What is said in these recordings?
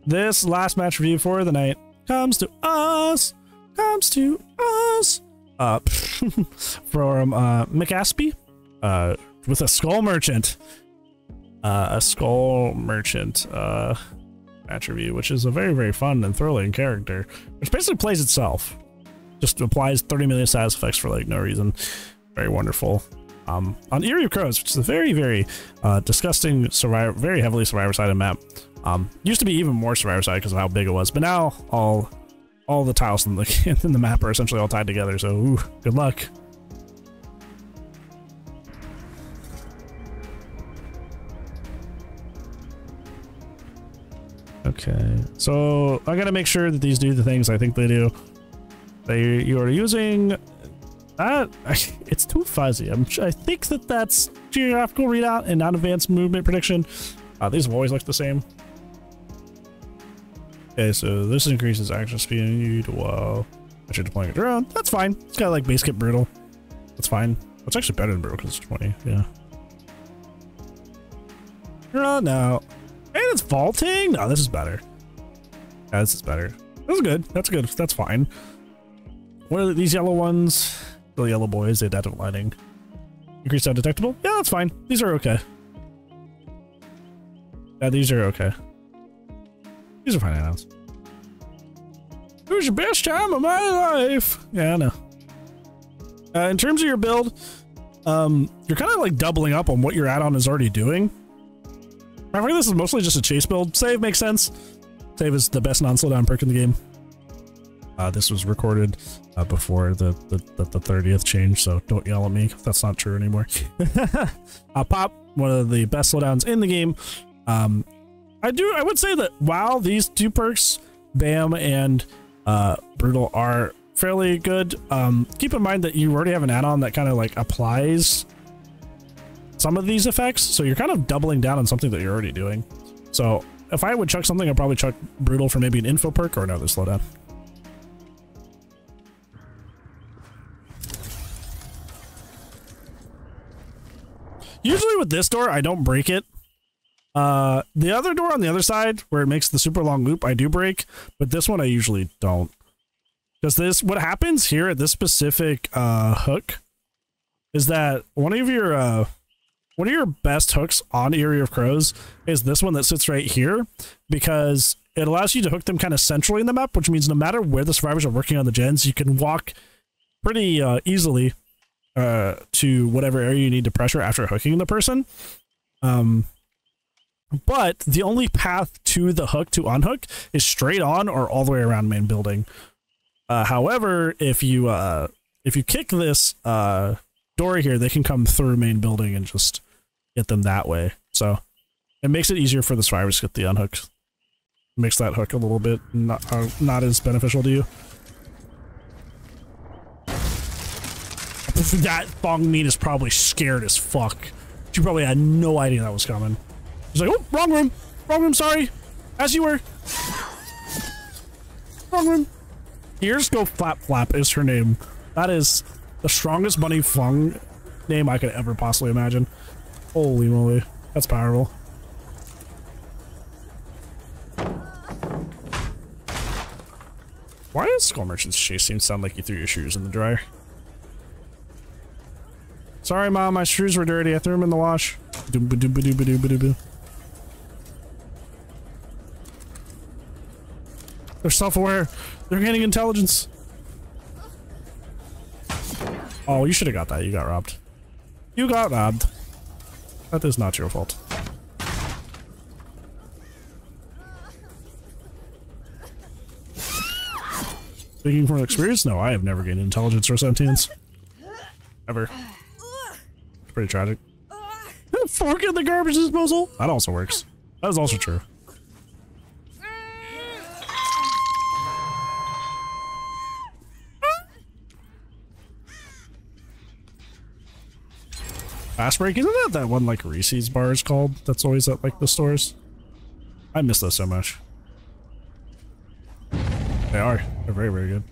this last match review for the night comes to us from McAspie with a skull merchant. Match review, which is a very, very fun and thrilling character, which basically plays itself. Just applies 30 million status effects for like no reason. Very wonderful. On Eerie of Crows, which is a very, very disgusting survivor, very heavily survivor-sided map. Used to be even more survivor-sided because of how big it was, but now all the tiles in the map are essentially all tied together. So, ooh, good luck. Okay, so I gotta make sure that these do the things I think they do. You are using that. It's too fuzzy. I think that's geographical readout and not advanced movement prediction. These have always looked the same. Okay, so this increases action speed while you're deploying a drone. That's fine. It's got like base kit brutal. That's fine. It's actually better than brutal because it's 20. Yeah. No. And it's vaulting? No, this is better. Yeah, this is better. This is good. That's good. That's fine. What are these yellow ones? The yellow boys, the adaptive lighting. Increased undetectable? Yeah, that's fine. These are okay. Yeah, these are okay. These are fine items. It was your best time of my life. Yeah, I know. In terms of your build, you're kind of like doubling up on what your add-on is already doing. I think this is mostly just a chase build. Save makes sense. Save is the best non-slowdown perk in the game. This was recorded before the 30th change, so don't yell at me if that's not true anymore. Pop, one of the best slowdowns in the game. I would say that while these two perks, Bam and Brutal, are fairly good, keep in mind that you already have an add-on that kind of like applies some of these effects, so you're kind of doubling down on something that you're already doing. So if I would chuck something, I'd probably chuck Brutal for maybe an info perk or another slowdown. Usually with this door, I don't break it. The other door on the other side, where it makes the super long loop, I do break, but this one I usually don't. Because what happens here at this specific hook is that one of your best hooks on Eerie of Crows is this one that sits right here, because it allows you to hook them kind of centrally in the map, which means no matter where the survivors are working on the gens, you can walk pretty easily to whatever area you need to pressure after hooking the person. But the only path to the hook to unhook is straight on or all the way around main building. However, if you kick this door here, they can come through main building and just get them that way. So it makes it easier for the survivors to get the unhook. It makes that hook a little bit not as beneficial to you. That Bong Mean is probably scared as fuck. She probably had no idea that was coming. She's like, oh, wrong room, sorry. As you were. Wrong room. Here's Go Flap Flap is her name. That is the strongest bunny Fung name I could ever possibly imagine. Holy moly, that's powerful. Why does Skull Merchant's chase scene sound like you threw your shoes in the dryer? Sorry, Mom, my shoes were dirty. I threw them in the wash. They're self-aware. They're gaining intelligence. Oh, you should have got that. You got robbed. You got robbed. That is not your fault. Speaking from experience, no, I have never gained intelligence or sentience. Ever. It's pretty tragic. Fork in the garbage disposal? That also works. That is also true. Fast break, isn't that one like Reese's bar is called? That's always at like the stores. I miss those so much. They are. They're very, very good.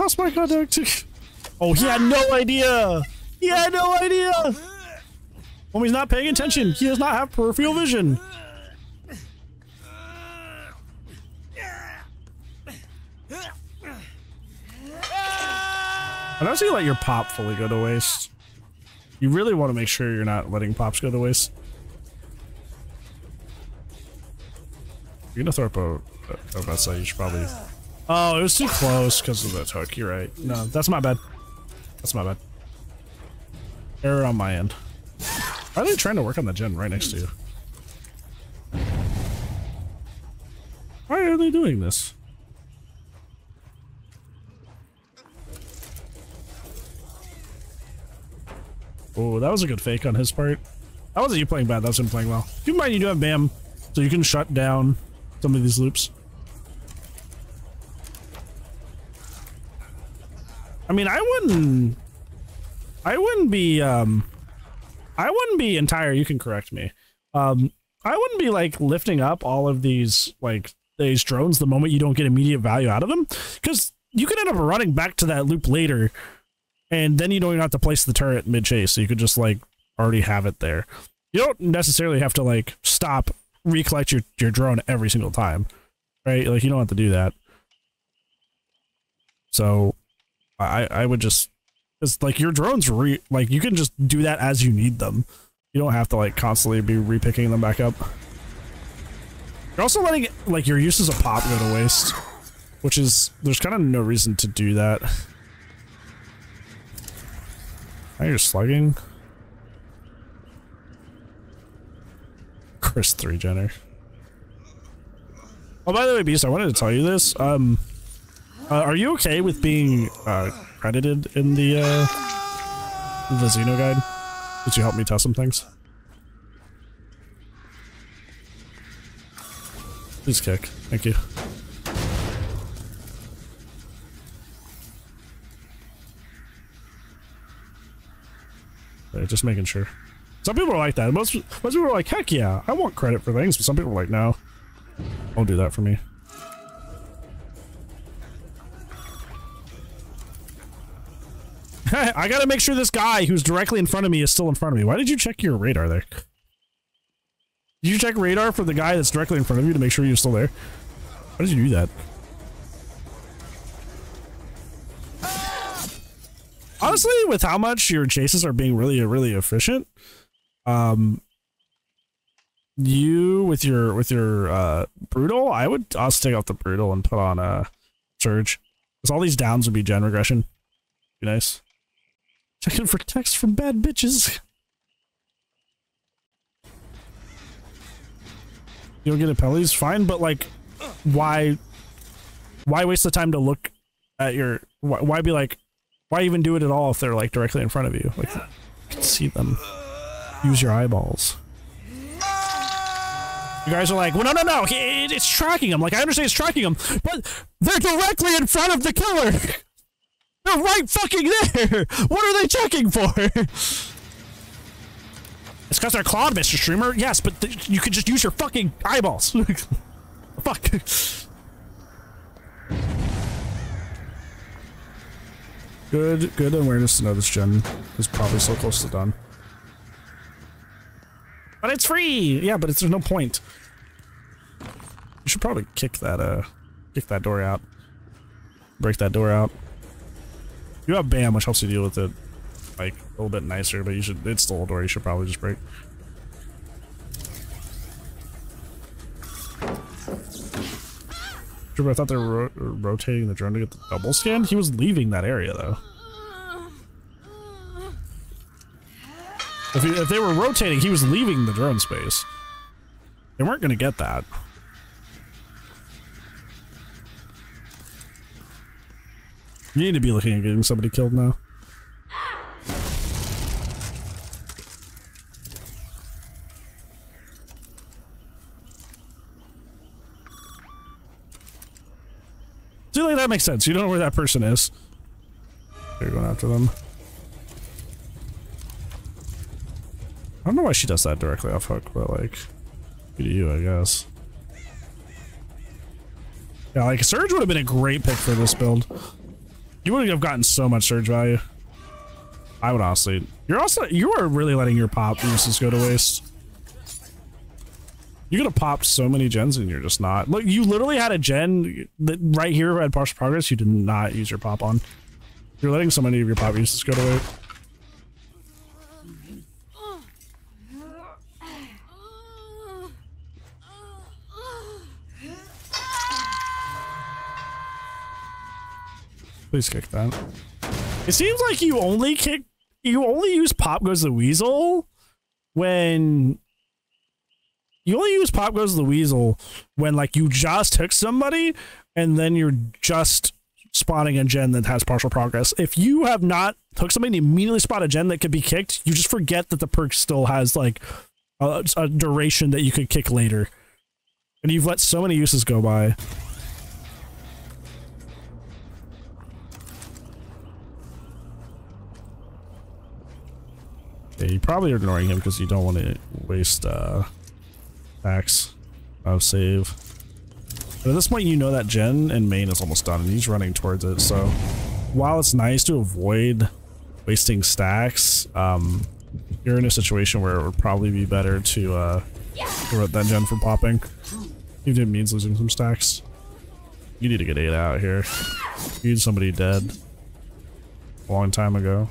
lost my contact. Oh, he had no idea. He had no idea. Homie's not paying attention. He does not have peripheral vision. I don't see you let your pop fully go to waste. You really want to make sure you're not letting pops go to waste. You're gonna throw up a side. You should probably. Oh, it was too close because of that hook. You're right. No, that's my bad. That's my bad. Error on my end. Why are they trying to work on the gen right next to you? Why are they doing this? Oh, that was a good fake on his part. That wasn't you playing bad, that was him playing well. Keep in mind you do have BAM, so you can shut down some of these loops. I mean, I wouldn't be entire, you can correct me. I wouldn't be like lifting up all of these drones the moment you don't get immediate value out of them, because you could end up running back to that loop later. And then you don't even have to place the turret mid-chase, so you could just, like, already have it there. You don't necessarily have to, like, stop, recollect your drone every single time, right? Like, you don't have to do that. So, I would just... It's like, your drones, like, you can just do that as you need them. You don't have to, like, constantly be repicking them back up. You're also letting, like, your uses of pop go to waste, which is... There's kind of no reason to do that. Now you're slugging. Chris 3 Jenner. Oh, by the way, Beast, I wanted to tell you this. Are you okay with being credited in the Xeno guide? Did you help me test some things? Please kick. Thank you. Just making sure. Some people are like that. Most people are like, heck yeah, I want credit for things, but some people are like, no, don't do that for me. I gotta make sure this guy who's directly in front of me is still in front of me. Why did you check your radar there? Did you check radar for the guy that's directly in front of you to make sure you're still there? Why did you do that? Honestly, with how much your chases are being really efficient, you with your brutal, I'll take off the brutal and put on a surge, because all these downs would be gen regression. Be nice. Checking for text from bad bitches. You don't get a penalties, fine, but like, why waste the time to look at your? Why be like? Why even do it at all if they're like directly in front of you? Like, you can see them. Use your eyeballs. You guys are like, well, no, it's tracking them. Like, I understand it's tracking them, but they're directly in front of the killer. They're right fucking there. What are they checking for? It's because they're clawed, Mr. Streamer. Yes, but you could just use your fucking eyeballs. Fuck. Good awareness to know this gen is probably so close to done. But it's free! Yeah, but there's no point. You should probably kick that door out. Break that door out. You have BAM, which helps you deal with it, like, a little bit nicer, but it's still a door you should probably just break. I thought they were rotating the drone to get the double scan. He was leaving that area, though. If they were rotating, he was leaving the drone space. They weren't going to get that. You need to be looking at getting somebody killed now. See, like, that makes sense. You don't know where that person is. You're going after them. I don't know why she does that directly off hook, but like, good to you, I guess. Yeah, like, Surge would have been a great pick for this build. You would have gotten so much surge value. I would honestly. You are really letting your pop uses go to waste. You could have popped so many gens and you're just not. Look, you literally had a gen that right here who had partial progress you did not use your pop on. You're letting so many of your pop uses go to waste. Please kick that. It seems like you only use Pop Goes the Weasel when like you just took somebody and then you're just spawning a gen that has partial progress. If you have not took somebody and immediately spot a gen that could be kicked, you just forget that the perk still has like a duration that you could kick later. And you've let so many uses go by. Yeah, you probably are ignoring him because you don't want to waste packs of save. But at this point, you know that gen and main is almost done, and he's running towards it. So while it's nice to avoid wasting stacks, you're in a situation where it would probably be better to prevent that gen from popping. Even if it means losing some stacks. You need to get 8 out here. You need somebody dead a long time ago.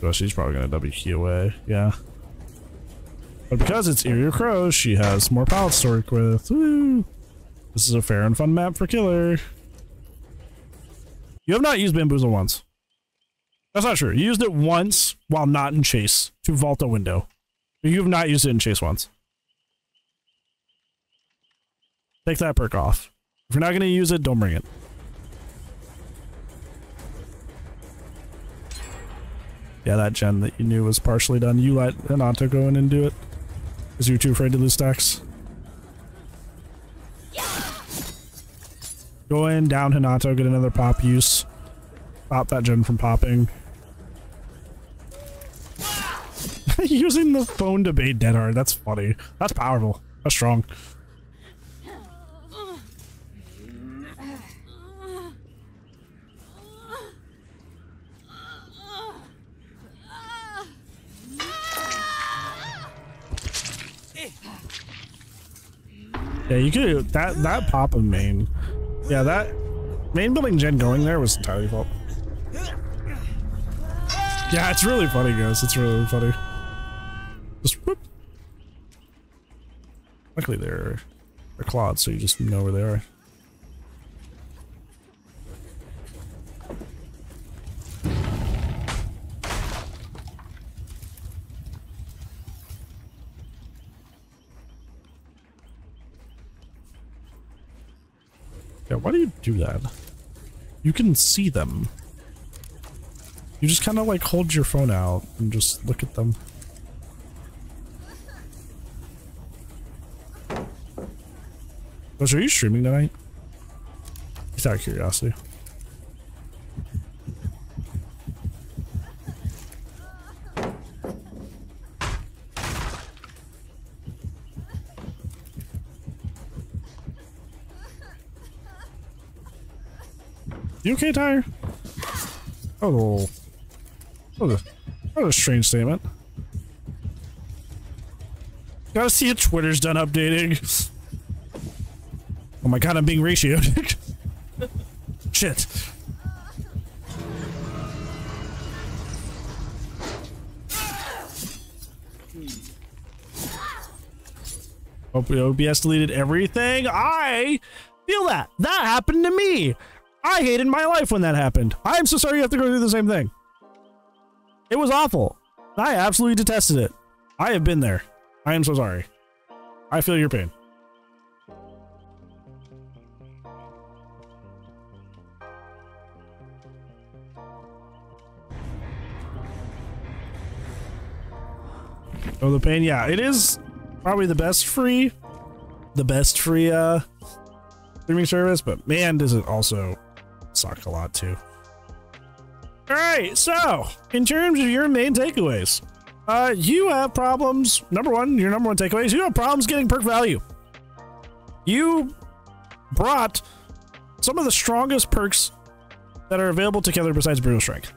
Well, she's probably gonna WQ away, yeah. But because it's Eerie Crows, she has more pallets to work with. Woo! This is a fair and fun map for killer. You have not used Bamboozle once. That's not true. You used it once while not in chase to vault a window. You have not used it in chase once. Take that perk off. If you're not gonna use it, don't bring it. Yeah, that gen that you knew was partially done. You let Hanato go in and do it. Because you were too afraid to lose stacks. Go in, down Hanato, get another pop use. Stop that gen from popping. Using the phone to bait Dead Hard, that's funny. That's powerful. That's strong. Yeah, you could that pop of main. Yeah, that main building gen going there was entirely your fault. Yeah, it's really funny, guys. It's really funny. Just whoop. Luckily they're clawed, so you just know where they are. Yeah, why do you do that? You can see them. You just kind of like hold your phone out and just look at them. Are you streaming tonight? Just out of curiosity. You okay, Tyre? Oh, what a strange statement. Gotta see if Twitter's done updating. Oh my god, I'm being ratioed. Shit. Hope OBS deleted everything. I feel that. That happened to me. I hated my life when that happened. I am so sorry you have to go through the same thing. It was awful. I absolutely detested it. I have been there. I am so sorry. I feel your pain. Oh, the pain. Yeah, it is probably the best free streaming service, but man, does it also suck a lot too. All right, so in terms of your main takeaways, you have problems. Number one, your number one takeaways, you have problems getting perk value. You brought some of the strongest perks that are available to Killer besides Brutal Strength.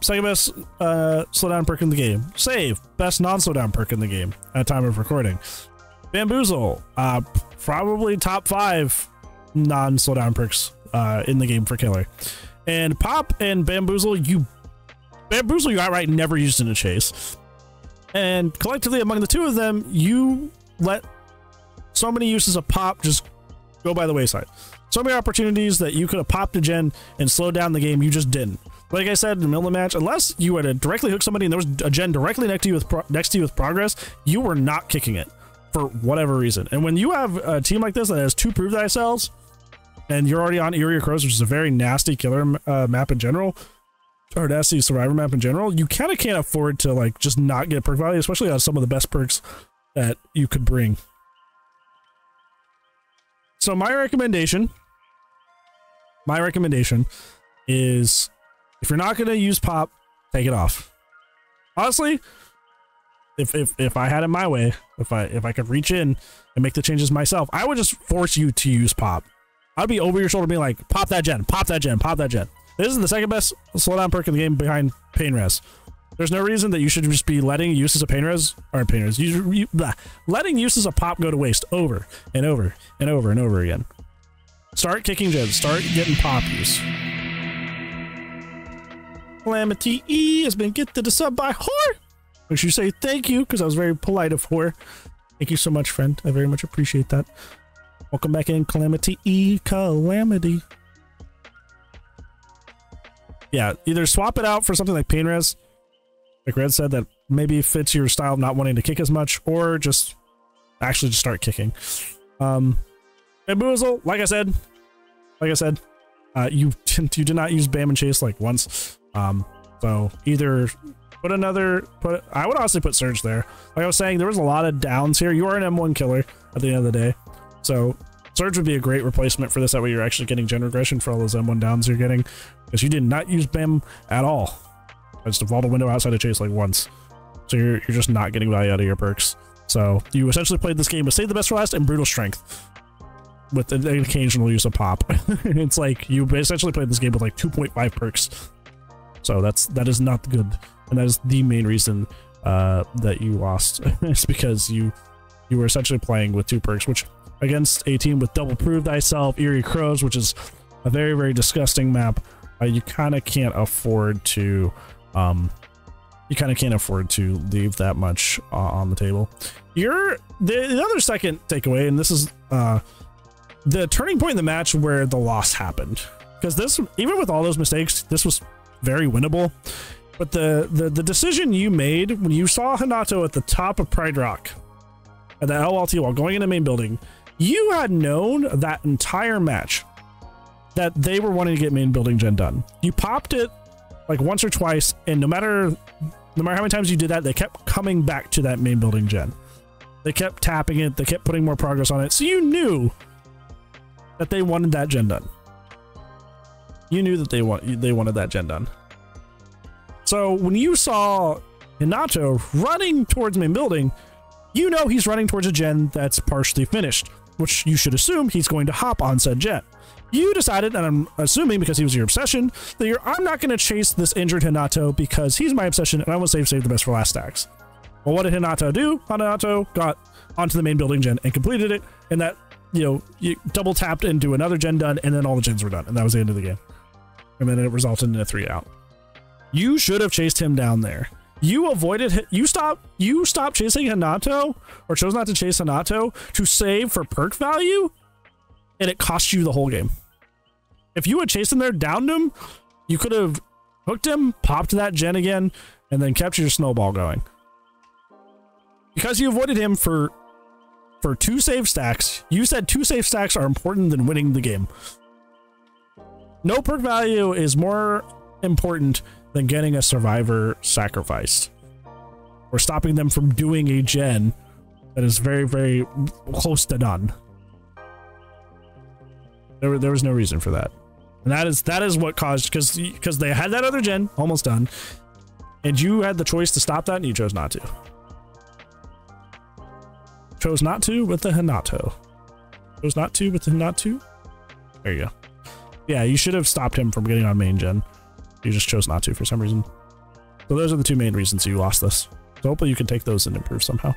Second best slowdown perk in the game. Save, best non-slowdown perk in the game at time of recording. Bamboozle, probably top 5 non-slowdown perks in the game for Killer. And Pop and Bamboozle, you outright never used in a chase. And collectively among the two of them, you let so many uses of Pop just go by the wayside. So many opportunities that you could have popped a gen and slowed down the game, you just didn't. Like I said in the middle of the match, unless you had to directly hook somebody and there was a gen directly next to you with progress, you were not kicking it for whatever reason. And when you have a team like this that has 2 prove thyself, and you're already on Eerie Crows, which is a very nasty killer map in general, or nasty survivor map in general, you kind of can't afford to like just not get perk value, especially on some of the best perks that you could bring. So my recommendation is, if you're not going to use Pop, take it off. Honestly, if I had it my way, if I could reach in and make the changes myself, I would just force you to use Pop. I'd be over your shoulder being like, pop that gen, pop that gen, pop that gen. This is the second best slowdown perk in the game behind Pain Res. There's no reason that you should just be letting uses of letting uses of Pop go to waste over and over and over and over again. Start kicking gens, start getting Pop use. Calamity E has been gifted a sub by Whore. I should say thank you, because I was very polite of Whore. Thank you so much, friend. I very much appreciate that. Welcome back in, Calamity E. Calamity. Yeah, either swap it out for something like Pain Res, like Red said, that maybe fits your style of not wanting to kick as much, or just actually just start kicking. Bamboozle, like I said, you did not use Bam and Chase like once. So either I would honestly put Surge there. Like I was saying, there was a lot of downs here. You are an M1 killer at the end of the day. So Surge would be a great replacement for this. That way you're actually getting gen regression for all those M1 downs you're getting. Because you did not use Bam at all. I just evolved a window outside of Chase like once. So you're just not getting value out of your perks. So you essentially played this game with Save the Best for Last and Brutal Strength, with an occasional use of Pop. It's like you essentially played this game with like 2.5 perks. So that is not good, and that is the main reason that you lost. It's because you were essentially playing with 2 perks, which against a team with double Prove Thyself, Eerie Crows, which is a very, very disgusting map. You kind of can't afford to leave that much on the table. The other second takeaway, and this is the turning point in the match where the loss happened, because this, even with all those mistakes, this was very winnable. But the decision you made when you saw Hanato at the top of Pride Rock at the LLT while going into main building, you had known that entire match that they were wanting to get main building gen done. You popped it like once or twice, and no matter how many times you did that, they kept coming back to that main building gen. They kept tapping it, they kept putting more progress on it, so you knew that they wanted that gen done. You knew that they wanted that gen done. So when you saw Hanato running towards main building, you know he's running towards a gen that's partially finished, which you should assume he's going to hop on said gen. You decided, and I'm assuming because he was your obsession, that I'm not going to chase this injured Hanato because he's my obsession, and I want to save the best for last stacks. Well, what did Hanato do? Hanato got onto the main building gen and completed it, and that, you double tapped into another gen done, and then all the gens were done, and that was the end of the game. And then it resulted in a 3-out. You should have chased him down there. You avoided, you stopped chasing Hanato, or chose not to chase Hanato to save for perk value, and it cost you the whole game. If you had chased him there, downed him, you could have hooked him, popped that gen again, and then kept your snowball going. Because you avoided him for 2 save stacks, you said 2 save stacks are important than winning the game. No perk value is more important than getting a survivor sacrificed, or stopping them from doing a gen that is very, very close to done. There was no reason for that. And that is what caused, because they had that other gen almost done, and you had the choice to stop that, and you chose not to. Chose not to with the Hanato. Chose not to with the Hanato. There you go. Yeah, you should have stopped him from getting on main gen. You just chose not to for some reason. So those are the two main reasons you lost this. So hopefully you can take those and improve somehow.